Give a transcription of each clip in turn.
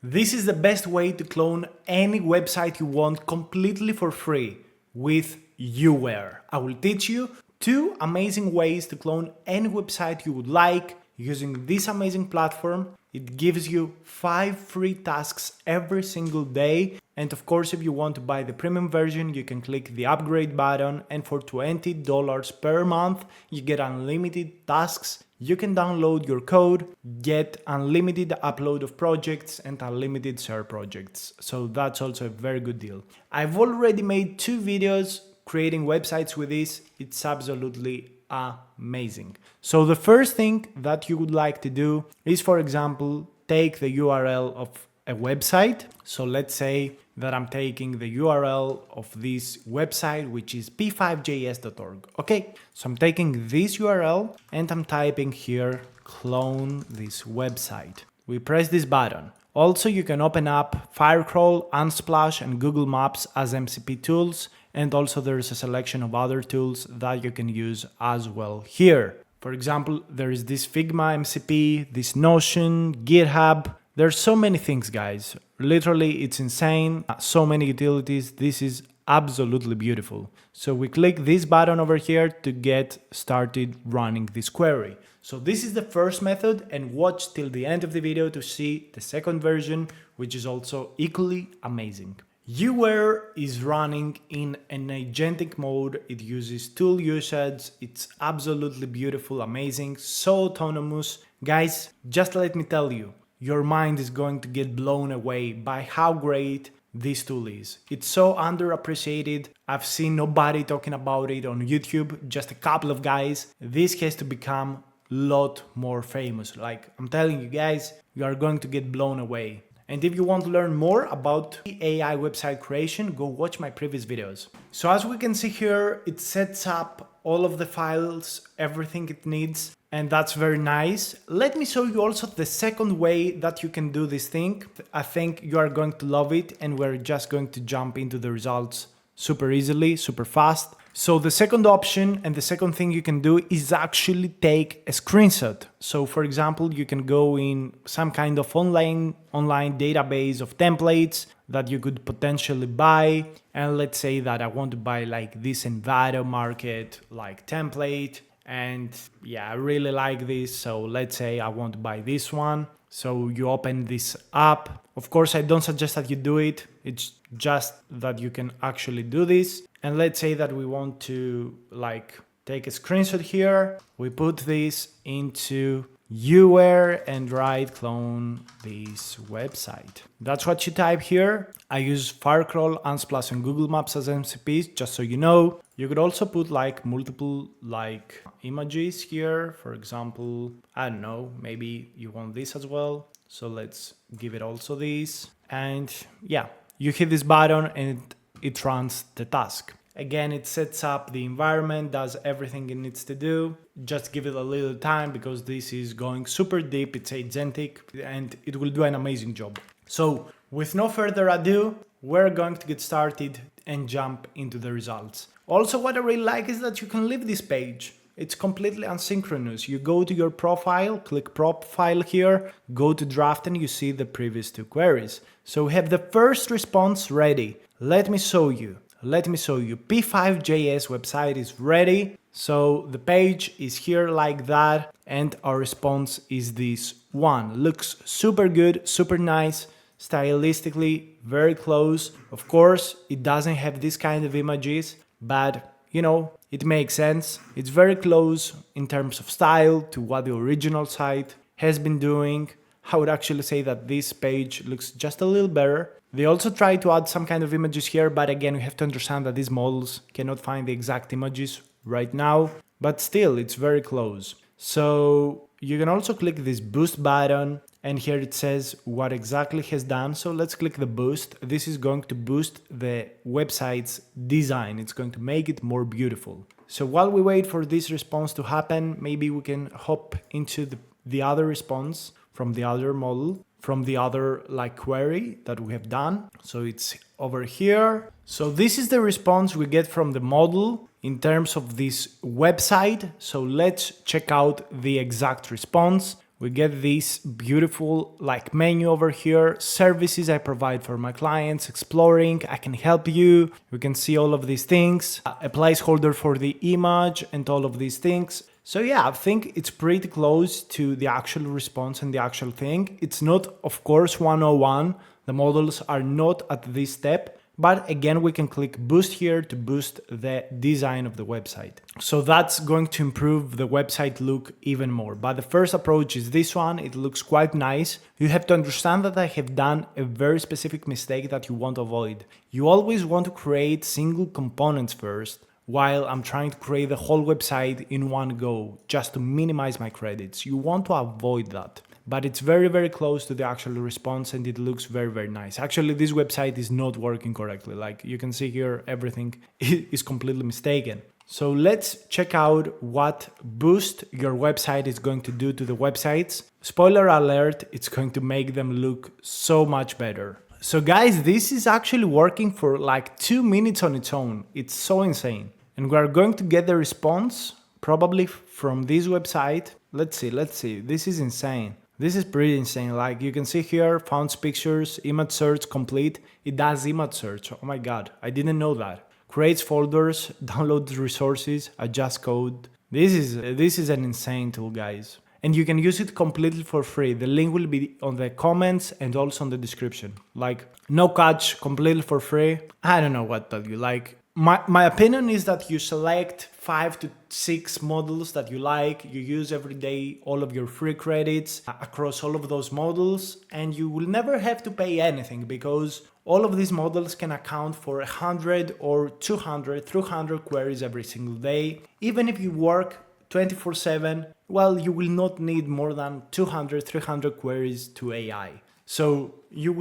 This is the best way to clone any website you want completely for free with YouWare. I will teach you 2 amazing ways to clone any website you would like using this amazing platform. It gives you 5 free tasks every single day. And of course, if you want to buy the premium version, you can click the upgrade button, and for $20 per month, you get unlimited tasks. You can download your code, get unlimited upload of projects and unlimited share projects. So that's also a very good deal. I've already made 2 videos creating websites with this. It's absolutely amazing. So the first thing that you would like to do is, for example, take the URL of a website. So let's say that I'm taking the URL of this website, which is p5js.org. Okay, so I'm taking this URL and I'm typing here, clone this website. We press this button. Also, you can open up Firecrawl, Unsplash, and Google Maps as MCP tools. And also there's a selection of other tools that you can use as well here. For example, there is this Figma MCP, this Notion, GitHub. There's so many things, guys. Literally, it's insane. So many utilities. This is absolutely beautiful. So we click this button over here to get started running this query. So this is the first method, and watch till the end of the video to see the second version, which is also equally amazing. YouWare is running in an agentic mode. It uses tool usage. It's absolutely beautiful, amazing, so autonomous. Guys, just let me tell you, your mind is going to get blown away by how great this tool is. It's so underappreciated. I've seen nobody talking about it on YouTube, just a couple of guys. This has to become a lot more famous. Like, I'm telling you guys, you are going to get blown away. And if you want to learn more about AI website creation, go watch my previous videos. So as we can see here, it sets up all of the files, everything it needs, and that's very nice. Let me show you also the second way that you can do this thing. I think you are going to love it, and we're just going to jump into the results super easily, super fast. So the second option and the second thing you can do is actually take a screenshot. So for example, you can go in some kind of online database of templates that you could potentially buy. And let's say that I want to buy like this Envato market like template. And yeah, I really like this. So let's say I want to buy this one. So you open this up. Of course, I don't suggest that you do it. It's just that you can actually do this. And let's say that we want to like take a screenshot here. We put this into YouWare and write clone this website. That's what you type here. I use Firecrawl, Unsplash, and Google Maps as MCPs, just so you know. You could also put like multiple like images here. For example, I don't know, maybe you want this as well. So let's give it also this. And yeah, you hit this button and it runs the task. Again, it sets up the environment, does everything it needs to do. Just give it a little time because this is going super deep, it's agentic, and it will do an amazing job. So with no further ado, we're going to get started and jump into the results. Also, what I really like is that you can leave this page. It's completely asynchronous. You go to your profile, click profile here, go to draft, and you see the previous 2 queries. So we have the first response ready. Let me show you. P5JS website is ready. So the page is here like that, and our response is this one. Looks super good, super nice, stylistically very close. Of course, it doesn't have this kind of images, but you know, it makes sense. It's very close in terms of style to what the original site has been doing. I would actually say that this page looks just a little better. They also try to add some kind of images here, but again, we have to understand that these models cannot find the exact images right now, but still, it's very close. So you can also click this boost button, and here it says what exactly has done. So let's click the boost. This is going to boost the website's design. It's going to make it more beautiful. So while we wait for this response to happen, maybe we can hop into the other response from the other model, from the other like query that we have done. So it's over here. So this is the response we get from the model in terms of this website. So let's check out the exact response. We get this beautiful like menu over here, services I provide for my clients, exploring, I can help you. We can see all of these things, a placeholder for the image and all of these things. So yeah, I think it's pretty close to the actual response and the actual thing. It's not, of course, 101. The models are not at this step. But again, we can click boost here to boost the design of the website. So that's going to improve the website look even more. But the first approach is this one. It looks quite nice. You have to understand that I have done a very specific mistake that you want to avoid. You always want to create single components first, while I'm trying to create the whole website in one go, just to minimize my credits. You want to avoid that. But it's very, very close to the actual response and it looks very, very nice. Actually, this website is not working correctly. Like you can see here, everything is completely mistaken. So let's check out what boost your website is going to do to the websites. Spoiler alert, it's going to make them look so much better. So guys, this is actually working for like 2 minutes on its own. It's so insane. And we are going to get the response probably from this website. Let's see. This is insane. This is pretty insane. Like you can see here, found pictures, image search complete. It does image search. Oh my God, I didn't know that. Creates folders, downloads resources, adjusts code. This is an insane tool, guys. And you can use it completely for free. The link will be on the comments and also on the description. Like no catch, completely for free. I don't know what to tell you. Like my opinion is that you select 5 to 6 models that you like, you use every day all of your free credits across all of those models, and you will never have to pay anything because all of these models can account for 100 or 200, 300 queries every single day. Even if you work 24/7, well, you will not need more than 200, 300 queries to AI. So you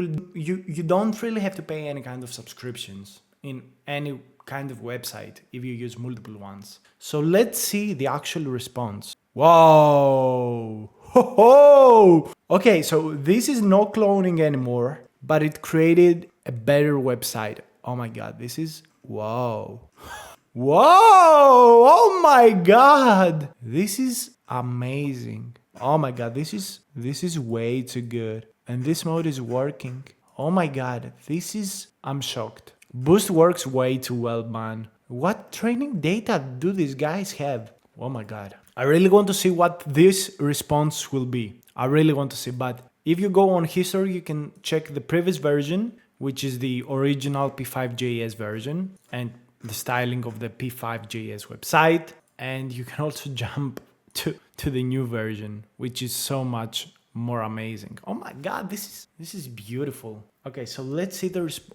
don't really have to pay any kind of subscriptions in any kind of website if you use multiple ones. So let's see the actual response. Whoa! Ho ho! Okay, so this is no cloning anymore, but it created a better website. Oh my God, this is wow. Whoa! Oh my God! This is amazing. Oh my God, this is way too good. And this mode is working. Oh my God, I'm shocked. Boost works way too well, man. What training data do these guys have? Oh my God. I really want to see what this response will be. I really want to see, but if you go on history, you can check the previous version, which is the original P5.js version and the styling of the P5.js website. And you can also jump to the new version, which is so much more amazing. Oh my God, this is beautiful. Okay, so let's see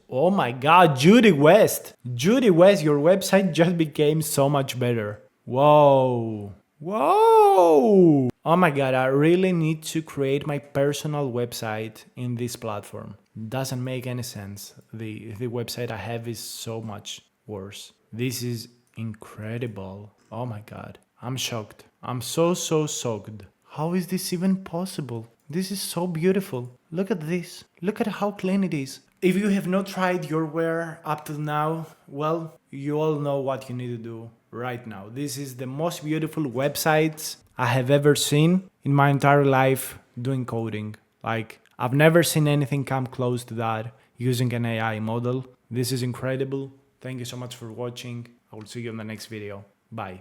oh my God, Judy West, your website just became so much better. Whoa. Oh my God, I really need to create my personal website in this platform. Doesn't make any sense. The website I have is so much worse. This is incredible. Oh my God, I'm shocked. I'm so shocked. How is this even possible? This is so beautiful. Look at this. Look at how clean it is. If you have not tried YouWare up till now, well, you all know what you need to do right now. This is the most beautiful websites I have ever seen in my entire life doing coding. Like, I've never seen anything come close to that using an AI model. This is incredible. Thank you so much for watching. I will see you in the next video. Bye.